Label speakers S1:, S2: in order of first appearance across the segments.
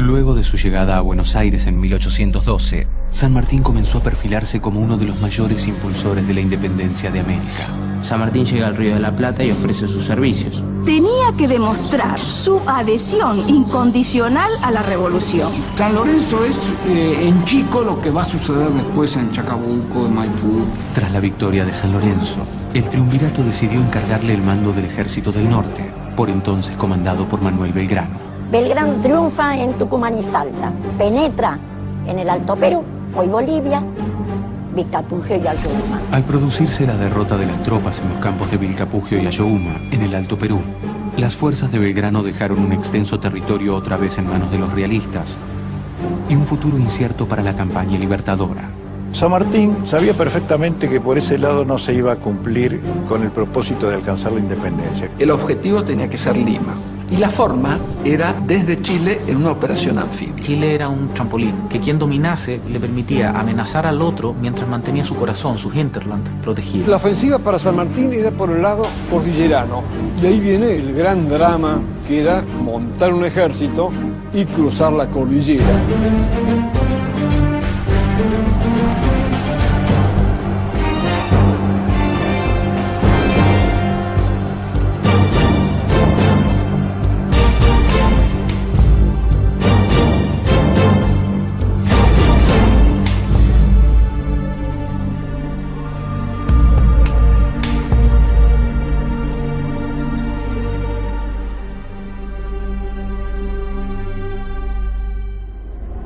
S1: Luego de su llegada a Buenos Aires en 1812, San Martín comenzó a perfilarse como uno de los mayores impulsores de la independencia de América.
S2: San Martín llega al Río de la Plata y ofrece sus servicios.
S3: Tenía que demostrar su adhesión incondicional a la revolución.
S4: San Lorenzo es en Chico lo que va a suceder después en Chacabuco, en Maipú.
S1: Tras la victoria de San Lorenzo, el triunvirato decidió encargarle el mando del Ejército del Norte, por entonces comandado por Manuel Belgrano.
S5: Belgrano triunfa en Tucumán y Salta, penetra en el Alto Perú, hoy Bolivia, Vilcapugio y Ayohuma.
S1: Al producirse la derrota de las tropas en los campos de Vilcapugio y Ayohuma, en el Alto Perú, las fuerzas de Belgrano dejaron un extenso territorio otra vez en manos de los realistas y un futuro incierto para la campaña libertadora.
S6: San Martín sabía perfectamente que por ese lado no se iba a cumplir con el propósito de alcanzar la independencia.
S4: El objetivo tenía que ser Lima. Y la forma era desde Chile en una operación anfibia.
S2: Chile era un trampolín, que quien dominase le permitía amenazar al otro mientras mantenía su corazón, su hinterland, protegido.
S7: La ofensiva para San Martín era por el lado cordillerano. Y ahí viene el gran drama, que era montar un ejército y cruzar la cordillera.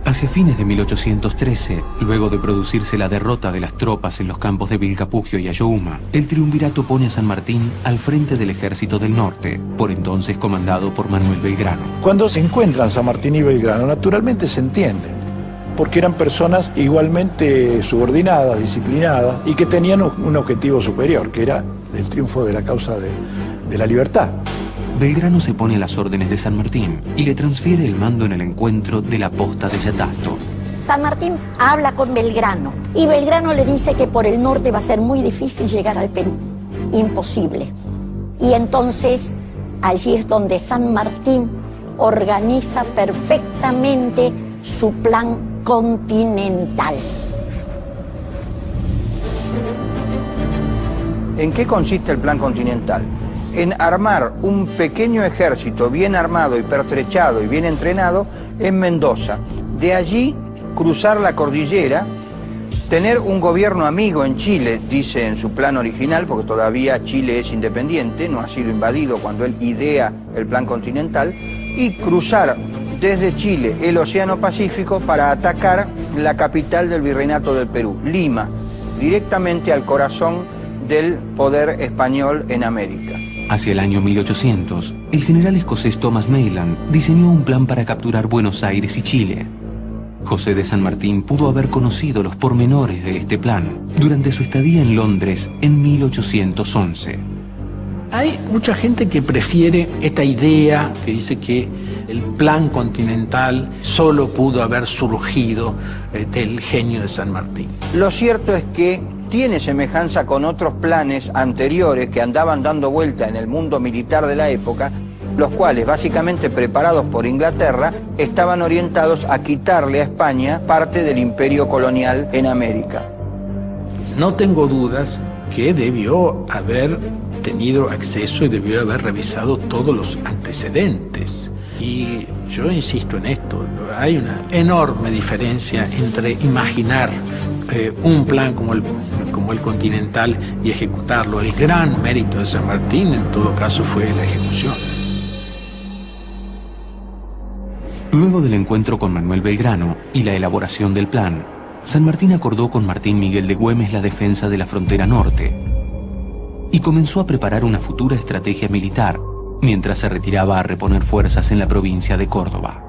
S1: Hacia fines de 1813, luego de producirse la derrota de las tropas en los campos de Vilcapugio y Ayohuma, el triunvirato pone a San Martín al frente del Ejército del Norte, por entonces comandado por Manuel Belgrano.
S6: Cuando se encuentran San Martín y Belgrano, naturalmente se entienden, porque eran personas igualmente subordinadas, disciplinadas, y que tenían un objetivo superior, que era el triunfo de la causa de la libertad.
S1: Belgrano se pone a las órdenes de San Martín y le transfiere el mando en el encuentro de la posta de Yatasto.
S5: San Martín habla con Belgrano y Belgrano le dice que por el norte va a ser muy difícil llegar al Perú, imposible. Y entonces allí es donde San Martín organiza perfectamente su plan continental.
S8: ¿En qué consiste el plan continental? En armar un pequeño ejército bien armado y pertrechado y bien entrenado en Mendoza. De allí cruzar la cordillera, tener un gobierno amigo en Chile, dice en su plan original, porque todavía Chile es independiente, no ha sido invadido cuando él idea el plan continental, y cruzar desde Chile el Océano Pacífico para atacar la capital del Virreinato del Perú, Lima, directamente al corazón del poder español en América.
S1: Hacia el año 1800, el general escocés Thomas Mayland diseñó un plan para capturar Buenos Aires y Chile. José de San Martín pudo haber conocido los pormenores de este plan durante su estadía en Londres en 1811.
S9: Hay mucha gente que prefiere esta idea que dice que el plan continental solo pudo haber surgido del genio de San Martín.
S8: Lo cierto es que tiene semejanza con otros planes anteriores que andaban dando vuelta en el mundo militar de la época, los cuales, básicamente preparados por Inglaterra, estaban orientados a quitarle a España parte del imperio colonial en América.
S9: No tengo dudas que debió haber tenido acceso y debió haber revisado todos los antecedentes. Y yo insisto en esto, hay una enorme diferencia entre imaginar un plan como el continental y ejecutarlo. El gran mérito de San Martín, en todo caso, fue la ejecución.
S1: Luego del encuentro con Manuel Belgrano y la elaboración del plan, San Martín acordó con Martín Miguel de Güemes la defensa de la frontera norte y comenzó a preparar una futura estrategia militar mientras se retiraba a reponer fuerzas en la provincia de Córdoba.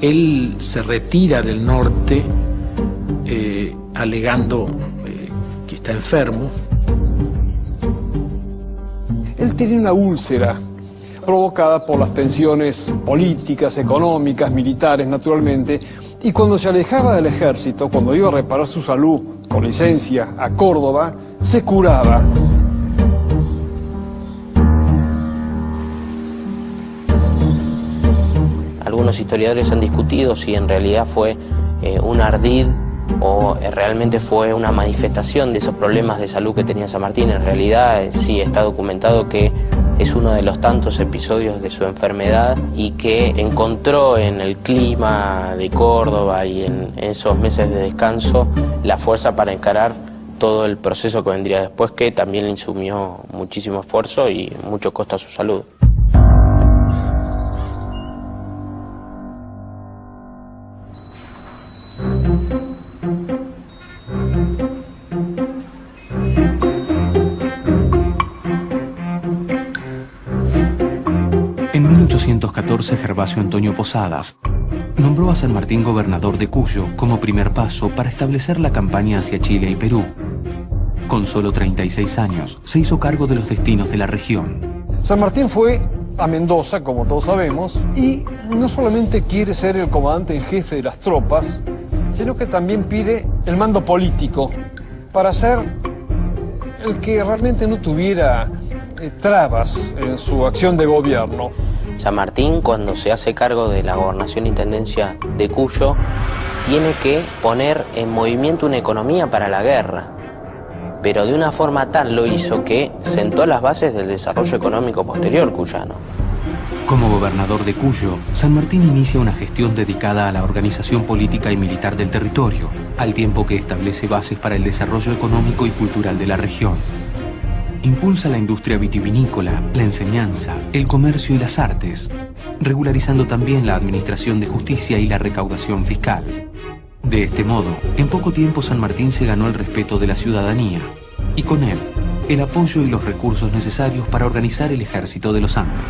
S9: Él se retira del norte alegando que está enfermo.
S7: Él tenía una úlcera provocada por las tensiones políticas, económicas, militares, naturalmente, y cuando se alejaba del ejército, cuando iba a reparar su salud con licencia a Córdoba, se curaba.
S10: algunos historiadores han discutido si en realidad fue un ardid o realmente fue una manifestación de esos problemas de salud que tenía San Martín. En realidad sí está documentado que es uno de los tantos episodios de su enfermedad y que encontró en el clima de Córdoba y en esos meses de descanso la fuerza para encarar todo el proceso que vendría después, que también le insumió muchísimo esfuerzo y mucho costo a su salud.
S1: En 1814, Gervasio Antonio Posadas nombró a San Martín gobernador de Cuyo como primer paso para establecer la campaña hacia Chile y Perú. Con solo 36 años, se hizo cargo de los destinos de la región.
S7: San Martín fue a Mendoza, como todos sabemos, y no solamente quiere ser el comandante en jefe de las tropas, sino que también pide el mando político para ser el que realmente no tuviera trabas en su acción de gobierno.
S10: San Martín, cuando se hace cargo de la gobernación e intendencia de Cuyo, tiene que poner en movimiento una economía para la guerra, pero de una forma tal lo hizo que sentó las bases del desarrollo económico posterior cuyano.
S1: Como gobernador de Cuyo, San Martín inicia una gestión dedicada a la organización política y militar del territorio, al tiempo que establece bases para el desarrollo económico y cultural de la región. Impulsa la industria vitivinícola, la enseñanza, el comercio y las artes, regularizando también la administración de justicia y la recaudación fiscal. De este modo, en poco tiempo San Martín se ganó el respeto de la ciudadanía y con él, el apoyo y los recursos necesarios para organizar el ejército de los Andes.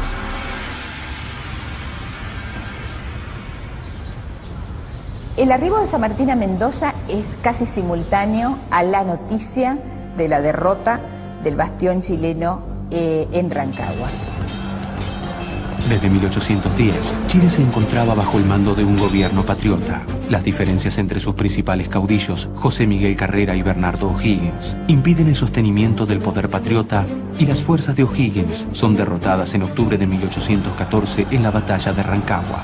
S11: El arribo de San Martín a Mendoza es casi simultáneo a la noticia de la derrota del bastión chileno en Rancagua.
S1: Desde 1810, Chile se encontraba bajo el mando de un gobierno patriota. Las diferencias entre sus principales caudillos, José Miguel Carrera y Bernardo O'Higgins, impiden el sostenimiento del poder patriota y las fuerzas de O'Higgins son derrotadas en octubre de 1814 en la batalla de Rancagua.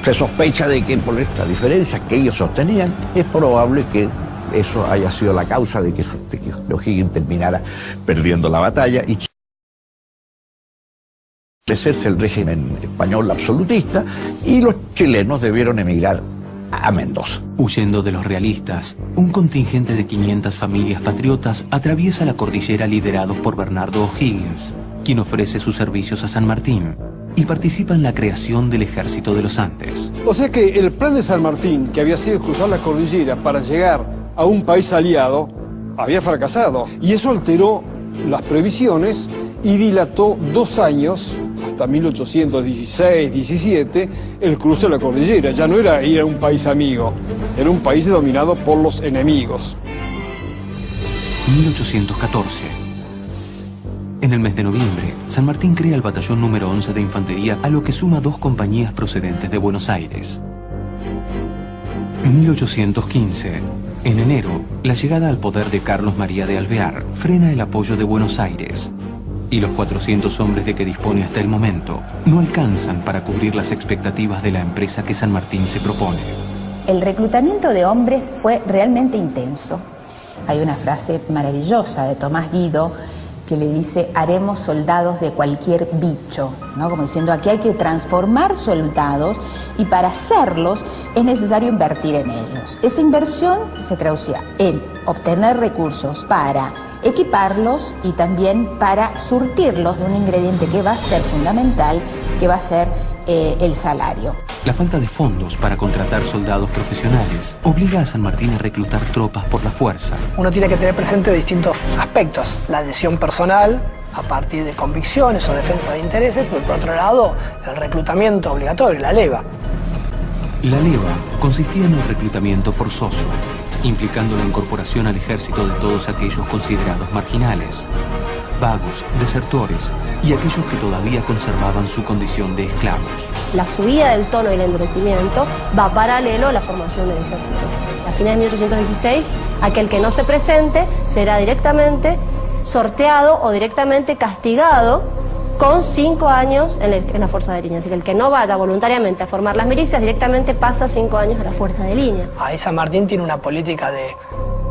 S12: Se sospecha de que por estas diferencias que ellos sostenían, es probable que eso haya sido la causa de que O'Higgins terminara perdiendo la batalla y establecerse el régimen español absolutista, y los chilenos debieron emigrar a Mendoza.
S1: Huyendo de los realistas, un contingente de 500 familias patriotas atraviesa la cordillera liderados por Bernardo O'Higgins, quien ofrece sus servicios a San Martín y participa en la creación del Ejército de los Andes.
S7: O sea que el plan de San Martín, que había sido cruzar la cordillera para llegar a un país aliado, había fracasado. Y eso alteró las previsiones y dilató 2 años, hasta 1816-17, el cruce de la cordillera. Ya no era ir a un país amigo, era un país dominado por los enemigos.
S1: 1814. En el mes de noviembre, San Martín crea el batallón número 11 de infantería, a lo que suma 2 compañías procedentes de Buenos Aires. 1815. En enero, la llegada al poder de Carlos María de Alvear frena el apoyo de Buenos Aires, y los 400 hombres de que dispone hasta el momento no alcanzan para cubrir las expectativas de la empresa que San Martín se propone.
S11: El reclutamiento de hombres fue realmente intenso. Hay una frase maravillosa de Tomás Guido que le dice: haremos soldados de cualquier bicho, ¿no? Como diciendo, aquí hay que transformar soldados y para hacerlos es necesario invertir en ellos. Esa inversión se traducía en obtener recursos para equiparlos y también para surtirlos de un ingrediente que va a ser fundamental, que va a ser el salario.
S1: La falta de fondos para contratar soldados profesionales obliga a San Martín a reclutar tropas por la fuerza.
S13: Uno tiene que tener presente distintos aspectos: la adhesión personal a partir de convicciones o defensa de intereses, pero por otro lado el reclutamiento obligatorio, la leva.
S1: La leva consistía en el reclutamiento forzoso, implicando la incorporación al ejército de todos aquellos considerados marginales, vagos, desertores y aquellos que todavía conservaban su condición de esclavos.
S14: La subida del tono y el endurecimiento va paralelo a la formación del ejército. A fines de 1816, aquel que no se presente será directamente sorteado o directamente castigado con 5 años en la fuerza de línea. Así que el que no vaya voluntariamente a formar las milicias directamente pasa 5 años a la fuerza de línea.
S13: Ahí San Martín tiene una política de,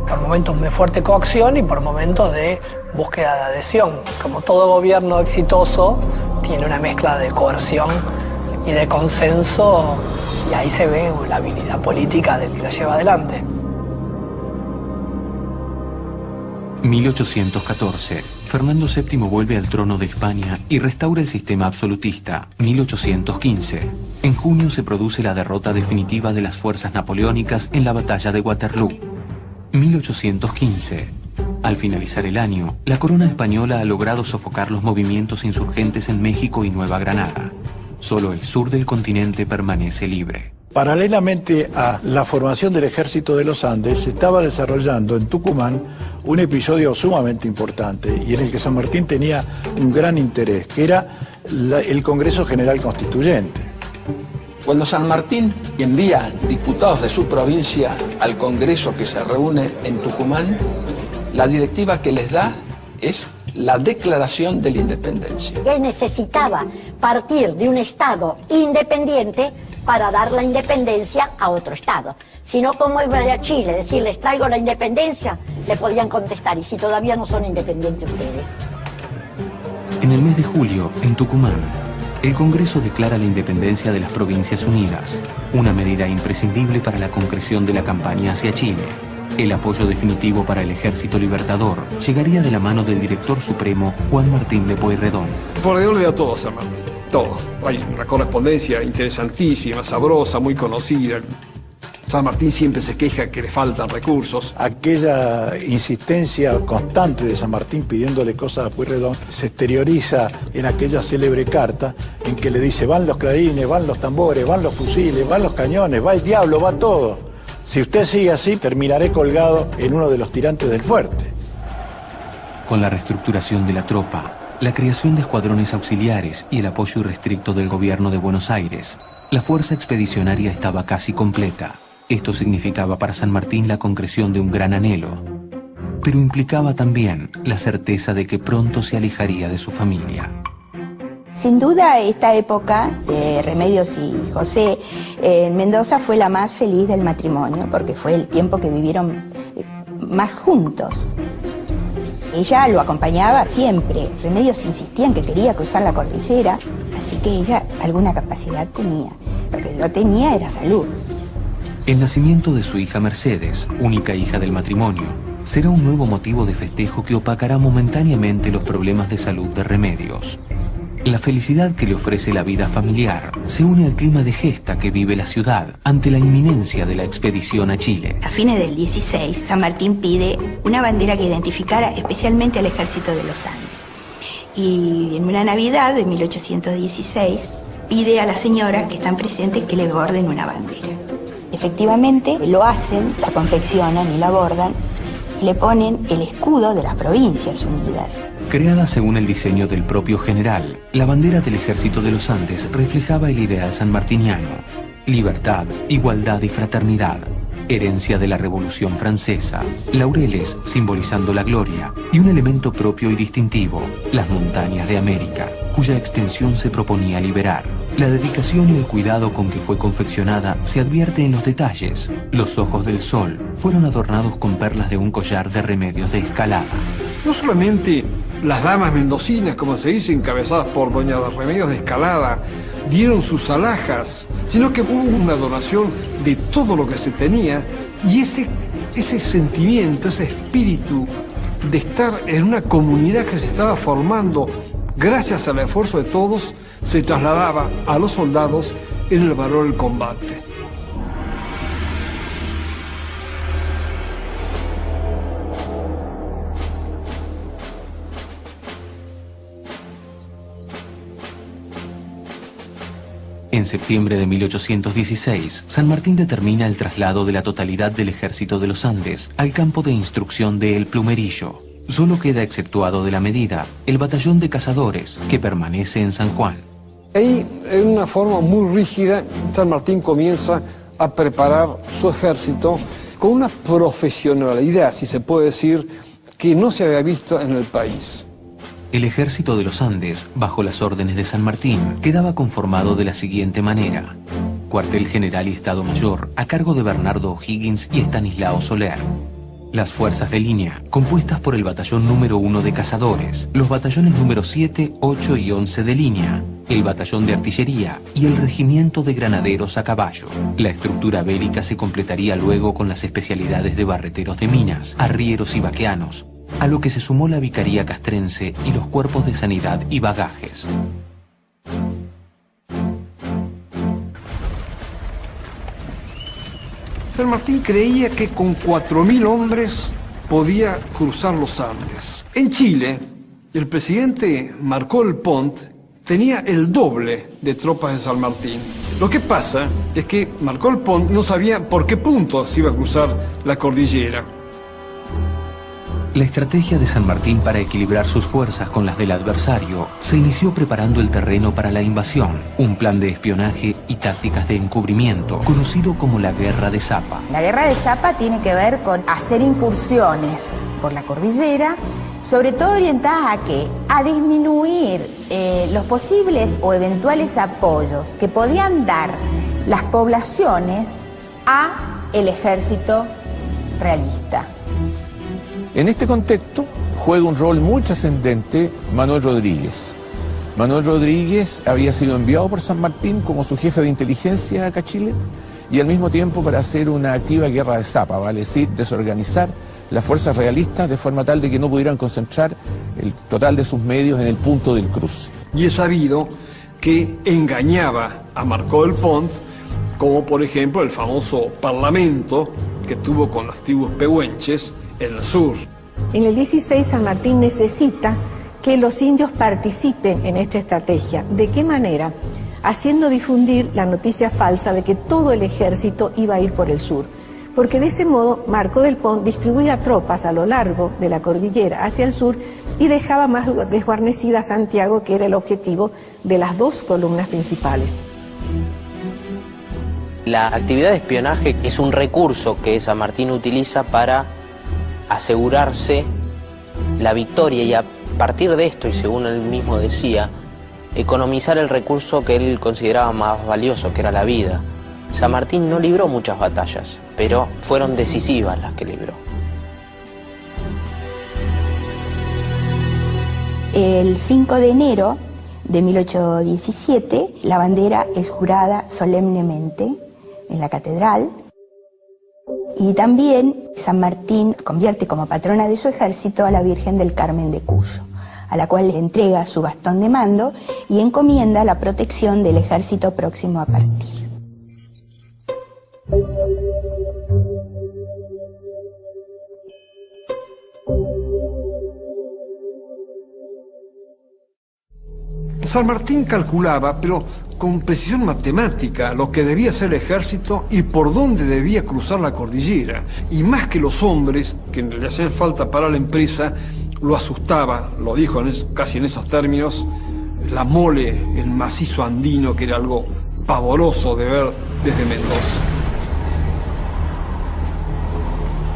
S13: por momentos, de fuerte coacción y por momentos de búsqueda de adhesión. Como todo gobierno exitoso, tiene una mezcla de coerción y de consenso, y ahí se ve la habilidad política del que la lleva adelante.
S1: 1814. Fernando VII vuelve al trono de España y restaura el sistema absolutista. 1815. En junio se produce la derrota definitiva de las fuerzas napoleónicas en la batalla de Waterloo. 1815. Al finalizar el año, la corona española ha logrado sofocar los movimientos insurgentes en México y Nueva Granada. Solo el sur del continente permanece libre.
S6: Paralelamente a la formación del Ejército de los Andes, se estaba desarrollando en Tucumán un episodio sumamente importante y en el que San Martín tenía un gran interés, que era el Congreso General Constituyente.
S4: Cuando San Martín envía diputados de su provincia al Congreso que se reúne en Tucumán, la directiva que les da es la declaración de la independencia.
S5: Él necesitaba partir de un Estado independiente para dar la independencia a otro Estado. Si no, como iba a Chile, decirles traigo la independencia, le podían contestar, y si todavía no son independientes ustedes.
S1: En el mes de julio, en Tucumán, el Congreso declara la independencia de las Provincias Unidas, una medida imprescindible para la concreción de la campaña hacia Chile. El apoyo definitivo para el Ejército Libertador llegaría de la mano del director supremo Juan Martín de Pueyrredón.
S7: Pueyrredón le da todo a San Martín, todo. Hay una correspondencia interesantísima, sabrosa, muy conocida. San Martín siempre se queja que le faltan recursos.
S6: Aquella insistencia constante de San Martín pidiéndole cosas a Pueyrredón se exterioriza en aquella célebre carta en que le dice: van los clarines, van los tambores, van los fusiles, van los cañones, va el diablo, va todo. Si usted sigue así, terminaré colgado en uno de los tirantes del fuerte.
S1: Con la reestructuración de la tropa, la creación de escuadrones auxiliares y el apoyo irrestricto del gobierno de Buenos Aires, la fuerza expedicionaria estaba casi completa. Esto significaba para San Martín la concreción de un gran anhelo, pero implicaba también la certeza de que pronto se alejaría de su familia.
S11: Sin duda, esta época de Remedios y José en Mendoza fue la más feliz del matrimonio, porque fue el tiempo que vivieron más juntos. Ella lo acompañaba siempre. Remedios insistía en que quería cruzar la cordillera, así que ella alguna capacidad tenía. Lo que no tenía era salud.
S1: El nacimiento de su hija Mercedes, única hija del matrimonio, será un nuevo motivo de festejo que opacará momentáneamente los problemas de salud de Remedios. La felicidad que le ofrece la vida familiar se une al clima de gesta que vive la ciudad ante la inminencia de la expedición a Chile.
S11: A fines del 16, San Martín pide una bandera que identificara especialmente al Ejército de los Andes. Y en una Navidad de 1816 pide a las señoras que están presentes que le borden una bandera. Efectivamente lo hacen, la confeccionan y la bordan, y le ponen el escudo de las Provincias Unidas.
S1: Creada según el diseño del propio general, la bandera del Ejército de los Andes reflejaba el ideal sanmartiniano: libertad, igualdad y fraternidad, herencia de la Revolución Francesa, laureles simbolizando la gloria y un elemento propio y distintivo, las montañas de América, cuya extensión se proponía liberar. La dedicación y el cuidado con que fue confeccionada se advierte en los detalles. Los ojos del sol fueron adornados con perlas de un collar de remedios de Escalada.
S7: No solamente las damas mendocinas, como se dice, encabezadas por doña Remedios de Escalada, dieron sus alhajas, sino que hubo una donación de todo lo que se tenía, y ese sentimiento, ese espíritu de estar en una comunidad que se estaba formando gracias al esfuerzo de todos, se trasladaba a los soldados en el valor del combate.
S1: En septiembre de 1816, San Martín determina el traslado de la totalidad del Ejército de los Andes al campo de instrucción de El Plumerillo. Solo queda exceptuado de la medida el batallón de cazadores, que permanece en San Juan.
S7: Ahí, en una forma muy rígida, San Martín comienza a preparar su ejército con una profesionalidad, si se puede decir, que no se había visto en el país.
S1: El ejército de los Andes, bajo las órdenes de San Martín, quedaba conformado de la siguiente manera: cuartel general y estado mayor a cargo de Bernardo O'Higgins y Estanislao Soler. Las fuerzas de línea, compuestas por el batallón número 1 de cazadores, los batallones número 7, 8 y 11 de línea, el batallón de artillería y el regimiento de granaderos a caballo. La estructura bélica se completaría luego con las especialidades de barreteros de minas, arrieros y vaqueanos, a lo que se sumó la vicaría castrense y los cuerpos de sanidad y bagajes.
S7: San Martín creía que con 4.000 hombres podía cruzar los Andes. En Chile, el presidente Marcó el Pont tenía el doble de tropas de San Martín. Lo que pasa es que Marcó el Pont no sabía por qué punto se iba a cruzar la cordillera.
S1: La estrategia de San Martín para equilibrar sus fuerzas con las del adversario se inició preparando el terreno para la invasión, un plan de espionaje y tácticas de encubrimiento, conocido como la Guerra de Zapa.
S11: La Guerra de Zapa tiene que ver con hacer incursiones por la cordillera, sobre todo orientadas a ¿qué? A disminuir los posibles o eventuales apoyos que podían dar las poblaciones a el ejército realista.
S12: En este contexto juega un rol muy trascendente Manuel Rodríguez. Manuel Rodríguez había sido enviado por San Martín como su jefe de inteligencia acá a Chile y al mismo tiempo para hacer una activa guerra de Zapa, vale decir, desorganizar las fuerzas realistas de forma tal de que no pudieran concentrar el total de sus medios en el punto del cruce.
S7: Y es sabido que engañaba a Marcó el Pont, como por ejemplo el famoso parlamento que tuvo con las tribus pehuenches en el sur.
S15: En el 16 San Martín necesita que los indios participen en esta estrategia. ¿De qué manera? Haciendo difundir la noticia falsa de que todo el ejército iba a ir por el sur. Porque de ese modo Marcó del Pont distribuía tropas a lo largo de la cordillera hacia el sur y dejaba más desguarnecida Santiago, que era el objetivo de las dos columnas principales.
S10: La actividad de espionaje es un recurso que San Martín utiliza para asegurarse la victoria y a partir de esto, y según él mismo decía, economizar el recurso que él consideraba más valioso, que era la vida. San Martín no libró muchas batallas, pero fueron decisivas las que libró.
S16: El 5 de enero de 1817, la bandera es jurada solemnemente en la catedral. Y también San Martín convierte como patrona de su ejército a la Virgen del Carmen de Cuyo, a la cual le entrega su bastón de mando y encomienda la protección del ejército próximo a partir.
S7: San Martín calculaba, pero con precisión matemática, lo que debía ser el ejército y por dónde debía cruzar la cordillera. Y más que los hombres que le hacían falta para la empresa, lo asustaba, lo dijo casi en esos términos, la mole, el macizo andino, que era algo pavoroso de ver desde Mendoza.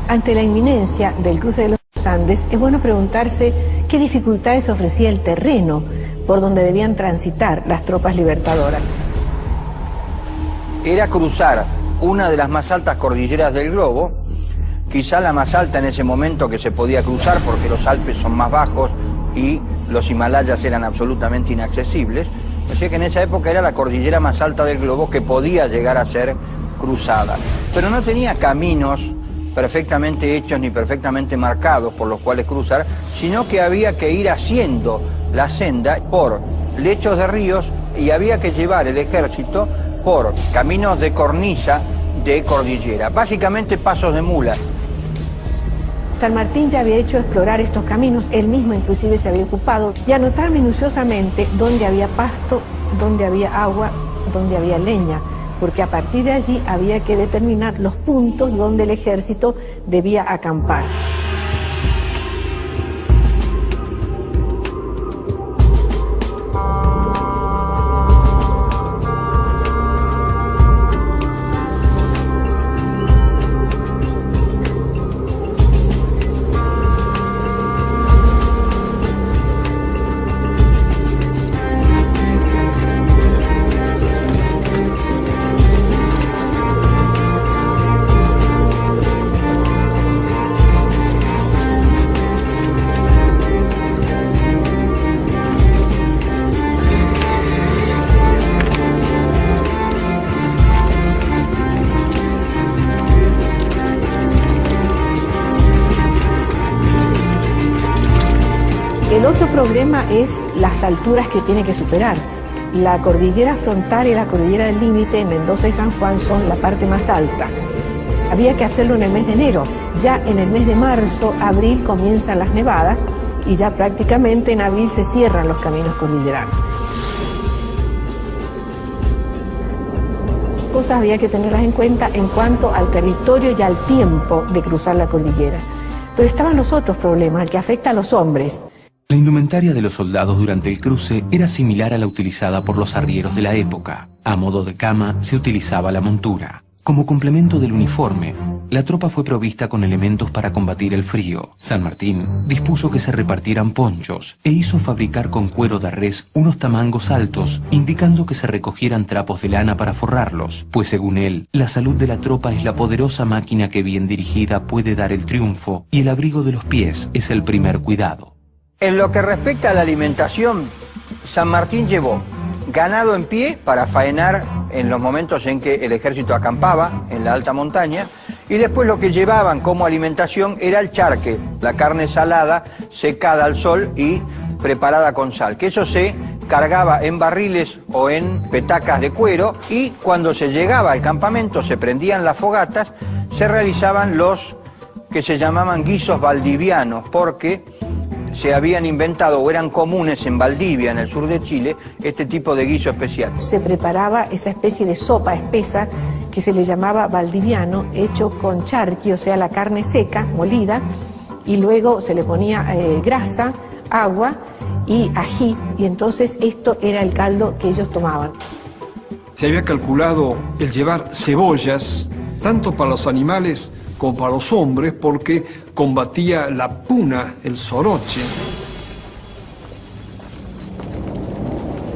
S15: Ante la inminencia del cruce de los Andes, es bueno preguntarse qué dificultades ofrecía el terreno por donde debían transitar las tropas libertadoras.
S8: Era cruzar una de las más altas cordilleras del globo, quizá la más alta en ese momento que se podía cruzar porque los Alpes son más bajos y los Himalayas eran absolutamente inaccesibles. O sea que en esa época era la cordillera más alta del globo que podía llegar a ser cruzada. Pero no tenía caminos perfectamente hechos ni perfectamente marcados por los cuales cruzar, sino que había que ir haciendo la senda por lechos de ríos y había que llevar el ejército por caminos de cornisa de cordillera, básicamente pasos de mula.
S15: San Martín ya había hecho explorar estos caminos, él mismo inclusive se había ocupado, y anotar minuciosamente dónde había pasto, dónde había agua, dónde había leña, porque a partir de allí había que determinar los puntos donde el ejército debía acampar. otro problema es las alturas que tiene que superar. La cordillera frontal y la cordillera del límite en Mendoza y San Juan son la parte más alta. Había que hacerlo en el mes de enero. Ya en el mes de marzo, abril comienzan las nevadas y ya prácticamente en abril se cierran los caminos cordilleranos. Cosas había que tenerlas en cuenta en cuanto al territorio y al tiempo de cruzar la cordillera. Pero estaban los otros problemas, el que afecta a los hombres.
S1: La indumentaria de los soldados durante el cruce era similar a la utilizada por los arrieros de la época. A modo de cama se utilizaba la montura. Como complemento del uniforme, la tropa fue provista con elementos para combatir el frío. San Martín dispuso que se repartieran ponchos e hizo fabricar con cuero de res unos tamangos altos, indicando que se recogieran trapos de lana para forrarlos, pues según él, la salud de la tropa es la poderosa máquina que bien dirigida puede dar el triunfo y el abrigo de los pies es el primer cuidado.
S8: En lo que respecta a la alimentación, San Martín llevó ganado en pie para faenar en los momentos en que el ejército acampaba en la alta montaña, y después lo que llevaban como alimentación era el charque, la carne salada secada al sol y preparada con sal, que eso se cargaba en barriles o en petacas de cuero, y cuando se llegaba al campamento se prendían las fogatas, se realizaban los que se llamaban guisos valdivianos, porque se habían inventado o eran comunes en Valdivia, en el sur de Chile, este tipo de guiso especial.
S15: Se preparaba esa especie de sopa espesa que se le llamaba valdiviano, hecho con charqui, o sea, la carne seca, molida, y luego se le ponía grasa, agua y ají, y entonces esto era el caldo que ellos tomaban.
S7: Se había calculado el llevar cebollas, tanto para los animales como para los hombres, porque combatía la puna, el soroche.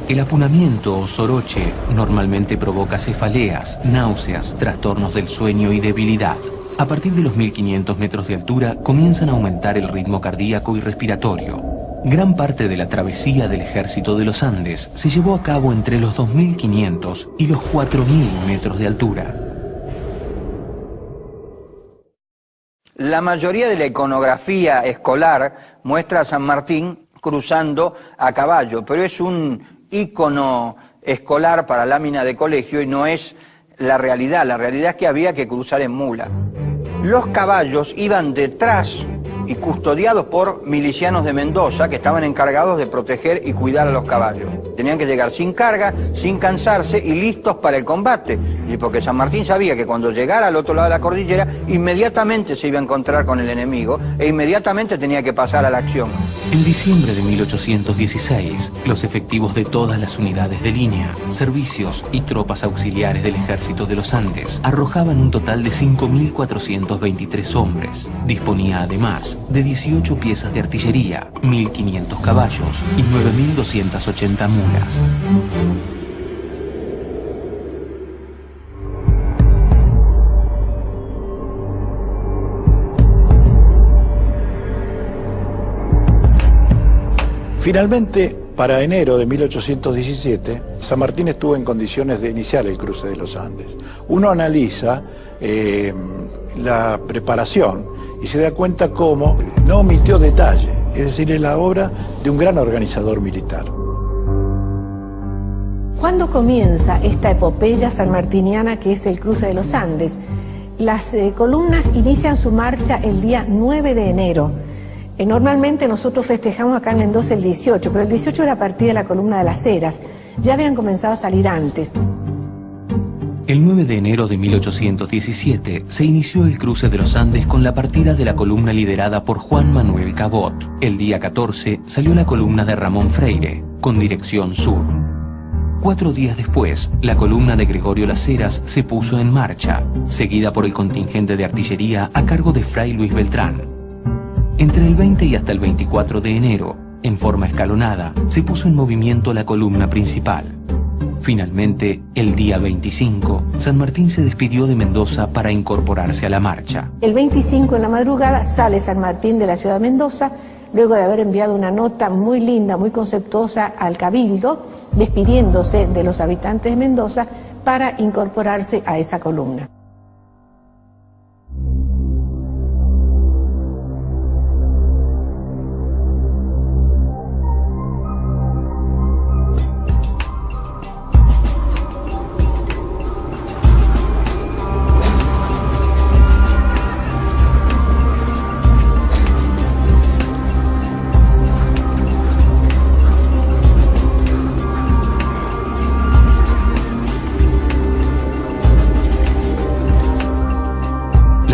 S1: El apunamiento o soroche normalmente provoca cefaleas, náuseas, trastornos del sueño y debilidad. A partir de los 1500 metros de altura comienzan a aumentar el ritmo cardíaco y respiratorio. Gran parte de la travesía del Ejército de los Andes se llevó a cabo entre los 2500 y los 4000 metros de altura.
S8: La mayoría de la iconografía escolar muestra a San Martín cruzando a caballo, pero es un ícono escolar para lámina de colegio y no es la realidad. La realidad es que había que cruzar en mula. Los caballos iban detrás y custodiados por milicianos de Mendoza que estaban encargados de proteger y cuidar a los caballos. Tenían que llegar sin carga, sin cansarse y listos para el combate. Y porque San Martín sabía que cuando llegara al otro lado de la cordillera, inmediatamente se iba a encontrar con el enemigo e inmediatamente tenía que pasar a la acción.
S1: En diciembre de 1816, los efectivos de todas las unidades de línea, servicios y tropas auxiliares del Ejército de los Andes arrojaban un total de 5.423 hombres. Disponía además de 18 piezas de artillería, 1.500 caballos y 9.280 mulas.
S6: Finalmente, para enero de 1817, San Martín estuvo en condiciones de iniciar el cruce de los Andes. Uno analiza la preparación y se da cuenta cómo no omitió detalle, es decir, es la obra de un gran organizador militar.
S15: ¿Cuándo comienza esta epopeya sanmartiniana que es el cruce de los Andes? Las columnas inician su marcha el día 9 de enero. Normalmente nosotros festejamos acá en Mendoza el 18, pero el 18 era partida de la columna de las Heras. Ya habían comenzado a salir antes.
S1: El 9 de enero de 1817 se inició el cruce de los Andes con la partida de la columna liderada por Juan Manuel Cabot. El día 14 salió la columna de Ramón Freire, con dirección sur. 4 días después, la columna de Gregorio Las Heras se puso en marcha, seguida por el contingente de artillería a cargo de Fray Luis Beltrán. Entre el 20 y hasta el 24 de enero, en forma escalonada, se puso en movimiento la columna principal. Finalmente, el día 25, San Martín se despidió de Mendoza para incorporarse a la marcha.
S15: El 25 en la madrugada sale San Martín de la ciudad de Mendoza, luego de haber enviado una nota muy linda, muy conceptuosa al Cabildo, despidiéndose de los habitantes de Mendoza para incorporarse a esa columna.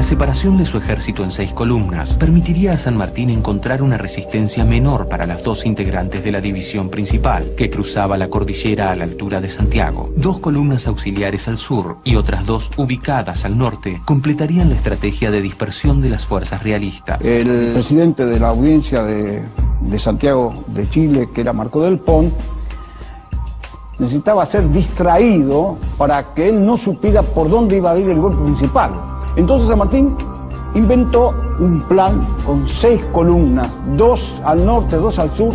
S1: La separación de su ejército en 6 columnas permitiría a San Martín encontrar una resistencia menor para las 2 integrantes de la división principal, que cruzaba la cordillera a la altura de Santiago. 2 columnas auxiliares al sur y otras 2 ubicadas al norte completarían la estrategia de dispersión de las fuerzas realistas.
S17: El presidente de la audiencia de Santiago de Chile, que era Marco del Pont, necesitaba ser distraído para que él no supiera por dónde iba a ir el golpe principal. Entonces San Martín inventó un plan con 6 columnas, 2 al norte, 2 al sur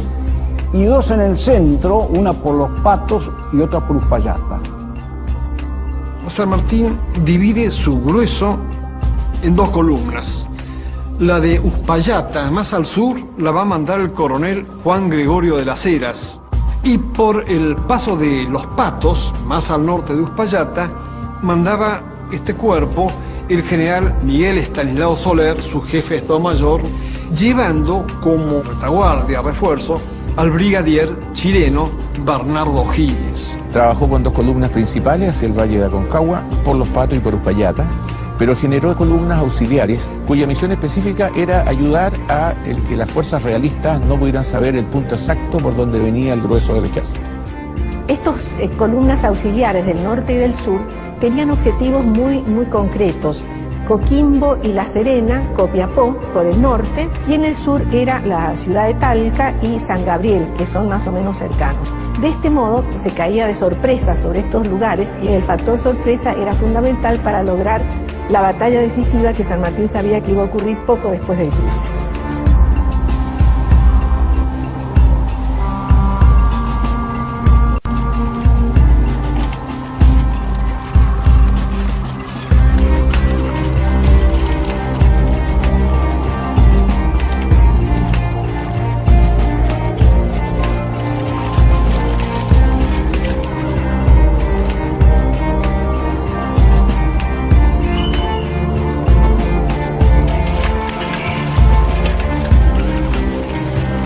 S17: y 2 en el centro, una por Los Patos y otra por Uspallata.
S7: San Martín divide su grueso en 2 columnas. La de Uspallata, más al sur, la va a mandar el coronel Juan Gregorio de las Heras. Y por el paso de Los Patos, más al norte de Uspallata, mandaba este cuerpo el general Miguel Estanislao Soler, su jefe de Estado Mayor, llevando como retaguardia, refuerzo, al brigadier chileno Bernardo O'Higgins.
S12: Trabajó con 2 columnas principales hacia el Valle de Aconcagua, por Los Patos y por Uspallata, pero generó columnas auxiliares cuya misión específica era ayudar a que las fuerzas realistas no pudieran saber el punto exacto por donde venía el grueso del ejército.
S15: Estas columnas auxiliares del norte y del sur tenían objetivos muy concretos. Coquimbo y La Serena, Copiapó por el norte, y en el sur era la ciudad de Talca y San Gabriel, que son más o menos cercanos. De este modo se caía de sorpresa sobre estos lugares y el factor sorpresa era fundamental para lograr la batalla decisiva que San Martín sabía que iba a ocurrir poco después del cruce.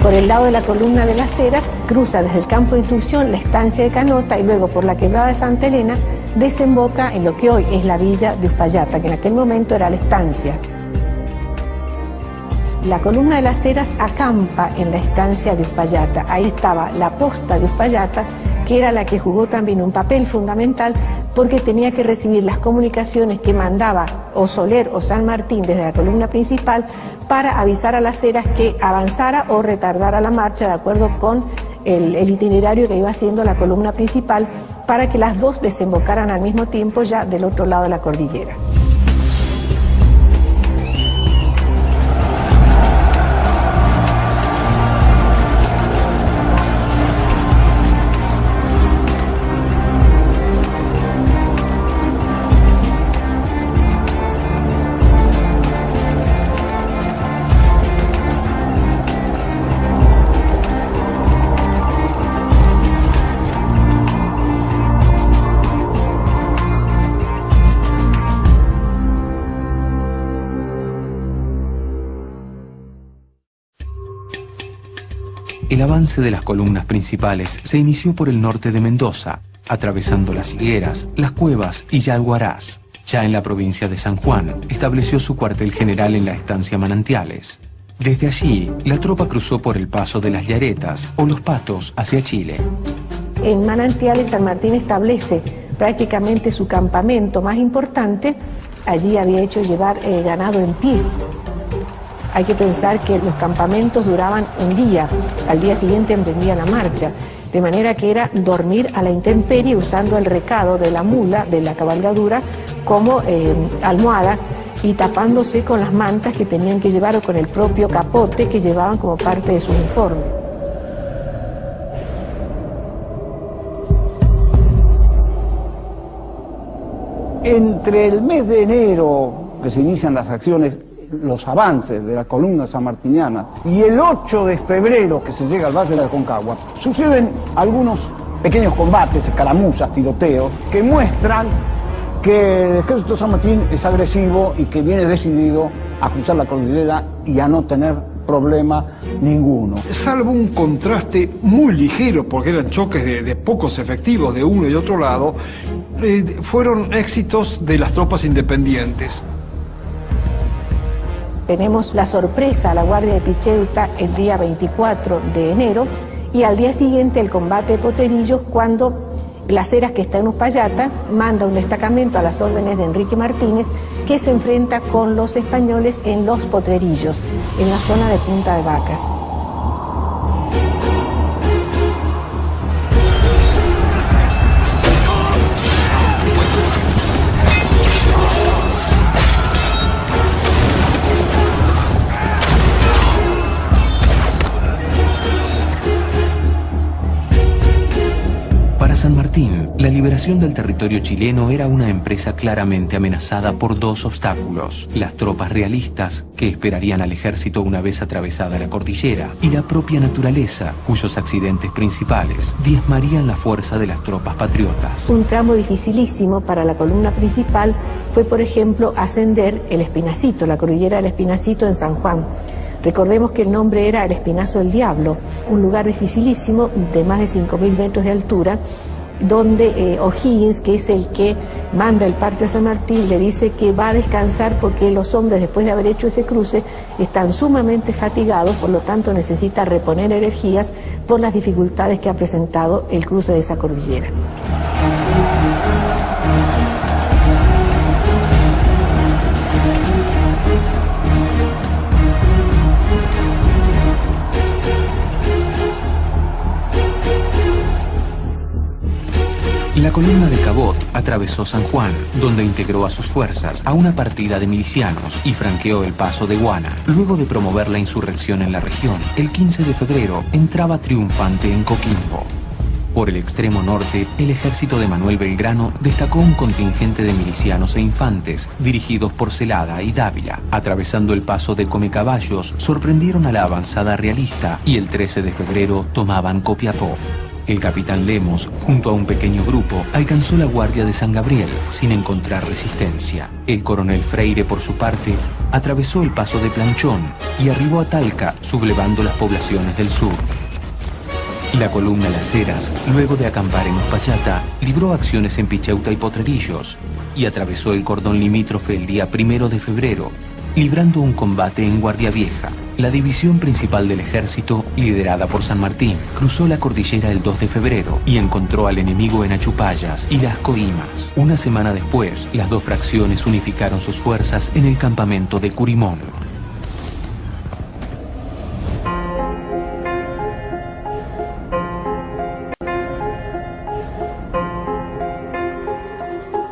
S15: Por el lado de la columna de las Heras, cruza desde el campo de instrucción la estancia de Canota y luego por la quebrada de Santa Elena desemboca en lo que hoy es la villa de Uspallata, que en aquel momento era la estancia. La columna de las Heras acampa en la estancia de Uspallata. Ahí estaba la posta de Uspallata, que era la que jugó también un papel fundamental porque tenía que recibir las comunicaciones que mandaba o Soler o San Martín desde la columna principal para avisar a las Heras que avanzara o retardara la marcha de acuerdo con el itinerario que iba haciendo la columna principal para que las 2 desembocaran al mismo tiempo ya del otro lado de la cordillera.
S1: El avance de las columnas principales se inició por el norte de Mendoza, atravesando Las Higueras, Las Cuevas y Yalguarás. Ya en la provincia de San Juan, estableció su cuartel general en la estancia Manantiales. Desde allí, la tropa cruzó por el paso de las Yaretas o Los Patos hacia Chile.
S15: En Manantiales, San Martín establece prácticamente su campamento más importante. Allí había hecho llevar ganado en pie. Hay que pensar que los campamentos duraban un día, al día siguiente emprendía la marcha, de manera que era dormir a la intemperie usando el recado de la mula, de la cabalgadura, como almohada y tapándose con las mantas que tenían que llevar o con el propio capote que llevaban como parte de su uniforme.
S17: Entre el mes de enero, que se inician las acciones, los avances de la columna sanmartiniana, y el 8 de febrero, que se llega al Valle de Aconcagua, suceden algunos pequeños combates, escaramuzas, tiroteos, que muestran que el ejército de San Martín es agresivo y que viene decidido a cruzar la cordillera y a no tener problema ninguno.
S7: Salvo un contraste muy ligero, porque eran choques de pocos efectivos de uno y otro lado, fueron éxitos de las tropas independientes.
S15: Tenemos la sorpresa a la Guardia de Picheuta el día 24 de enero y al día siguiente el combate de Potrerillos, cuando Las Heras, que está en Uspallata, manda un destacamento a las órdenes de Enrique Martínez, que se enfrenta con los españoles en Los Potrerillos, en la zona de Punta de Vacas.
S1: Para San Martín, la liberación del territorio chileno era una empresa claramente amenazada por dos obstáculos: las tropas realistas, que esperarían al ejército una vez atravesada la cordillera, y la propia naturaleza, cuyos accidentes principales diezmarían la fuerza de las tropas patriotas.
S15: Un tramo dificilísimo para la columna principal fue, por ejemplo, ascender el Espinacito, la cordillera del Espinacito en San Juan. Recordemos que el nombre era el Espinazo del Diablo, un lugar dificilísimo de más de 5.000 metros de altura, donde O'Higgins, que es el que manda el parte a San Martín, le dice que va a descansar porque los hombres, después de haber hecho ese cruce, están sumamente fatigados, por lo tanto necesita reponer energías por las dificultades que ha presentado el cruce de esa cordillera.
S1: La columna de Cabot atravesó San Juan, donde integró a sus fuerzas a una partida de milicianos y franqueó el paso de Guana. Luego de promover la insurrección en la región, el 15 de febrero entraba triunfante en Coquimbo. Por el extremo norte, el ejército de Manuel Belgrano destacó un contingente de milicianos e infantes dirigidos por Celada y Dávila. Atravesando el paso de Comecaballos, sorprendieron a la avanzada realista y el 13 de febrero tomaban Copiapó. El capitán Lemos, junto a un pequeño grupo, alcanzó la guardia de San Gabriel sin encontrar resistencia. El coronel Freire, por su parte, atravesó el paso de Planchón y arribó a Talca, sublevando las poblaciones del sur. La columna Las Heras, luego de acampar en Uspallata, libró acciones en Picheuta y Potrerillos y atravesó el cordón limítrofe el día 1 de febrero, librando un combate en Guardia Vieja. La división principal del ejército, liderada por San Martín, cruzó la cordillera el 2 de febrero y encontró al enemigo en Achupallas y Las Coimas. Una semana después, las dos fracciones unificaron sus fuerzas en el campamento de Curimón.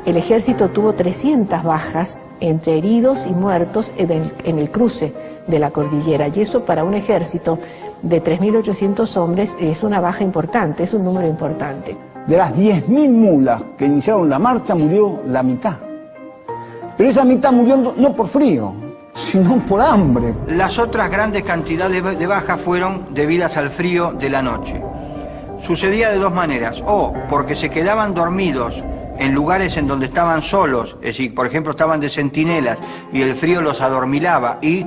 S15: El ejército tuvo 300 bajas, entre heridos y muertos, en el cruce de la cordillera. Y eso, para un ejército de 3.800 hombres, es una baja importante, es un número importante.
S17: De las 10.000 mulas que iniciaron la marcha, murió la mitad. Pero esa mitad murió no por frío, sino por hambre.
S8: Las otras grandes cantidades de bajas fueron debidas al frío de la noche. Sucedía de dos maneras: o porque se quedaban dormidos en lugares en donde estaban solos, es decir, por ejemplo, estaban de centinelas y el frío los adormilaba y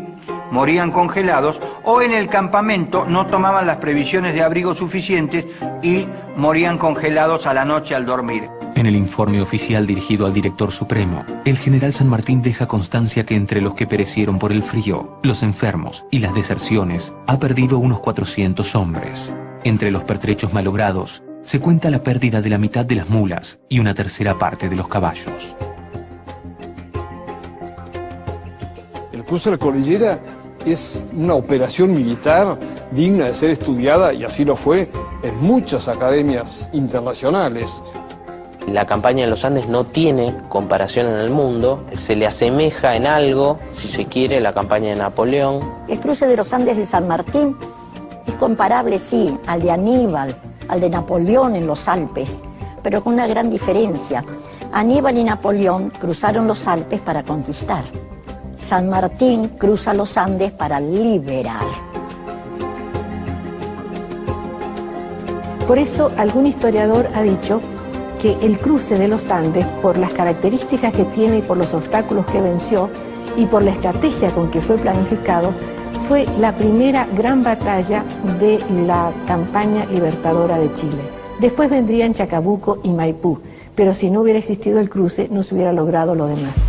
S8: morían congelados, o en el campamento no tomaban las previsiones de abrigo suficientes y morían congelados a la noche al dormir.
S1: En el informe oficial dirigido al director supremo, el general San Martín deja constancia que entre los que perecieron por el frío, los enfermos y las deserciones, ha perdido unos 400 hombres. Entre los pertrechos malogrados, se cuenta la pérdida de la mitad de las mulas y una tercera parte de los caballos.
S7: El cruce de la cordillera es una operación militar digna de ser estudiada, y así lo fue en muchas academias internacionales.
S10: La campaña de los Andes no tiene comparación en el mundo, se le asemeja en algo, si se quiere, la campaña de Napoleón.
S5: El cruce de los Andes de San Martín es comparable, sí, al de Aníbal, al de Napoleón en los Alpes, pero con una gran diferencia. Aníbal y Napoleón cruzaron los Alpes para conquistar. San Martín cruza los Andes para liberar.
S15: Por eso, algún historiador ha dicho que el cruce de los Andes, por las características que tiene y por los obstáculos que venció y por la estrategia con que fue planificado, fue la primera gran batalla de la campaña libertadora de Chile. Después vendrían Chacabuco y Maipú, pero si no hubiera existido el cruce, no se hubiera logrado lo demás.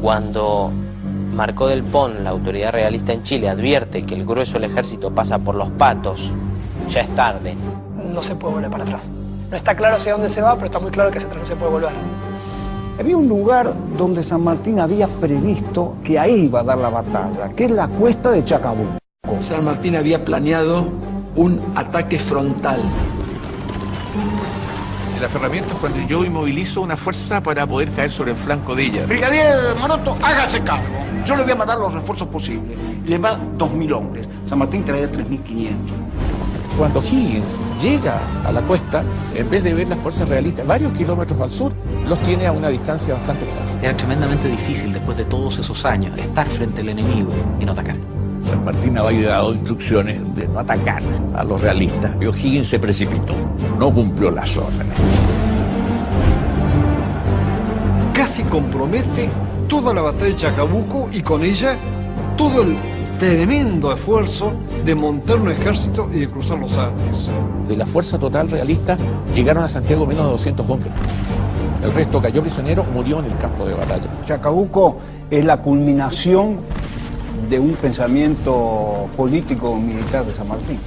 S10: Cuando Marcó del Pont, la autoridad realista en Chile, advierte que el grueso del ejército pasa por Los Patos, ya es tarde.
S13: No se puede volver para atrás. No está claro hacia dónde se va, pero está muy claro que hacia atrás no se puede volver.
S17: Había un lugar donde San Martín había previsto que ahí iba a dar la batalla, que es la cuesta de Chacabuco.
S4: San Martín había planeado un ataque frontal.
S12: El aferramiento es cuando yo inmovilizo una fuerza para poder caer sobre el flanco de ella.
S17: Brigadier Maroto, hágase cargo. Yo le voy a mandar los refuerzos posibles. Y le va 2.000 hombres. San Martín traía 3.500.
S12: Cuando Higgins llega a la cuesta, en vez de ver las fuerzas realistas varios kilómetros al sur, los tiene a una distancia bastante menor.
S2: Era tremendamente difícil, después de todos esos años, estar frente al enemigo y no atacar.
S18: San Martín había dado instrucciones de no atacar a los realistas. Y O'Higgins se precipitó, no cumplió las órdenes.
S7: Casi compromete toda la batalla de Chacabuco y con ella todo el tremendo esfuerzo de montar un ejército y de cruzar los Andes.
S12: De la fuerza total realista llegaron a Santiago menos de 200 hombres. El resto cayó prisionero, murió en el campo de batalla.
S17: Chacabuco es la culminación de un pensamiento político militar de San Martín.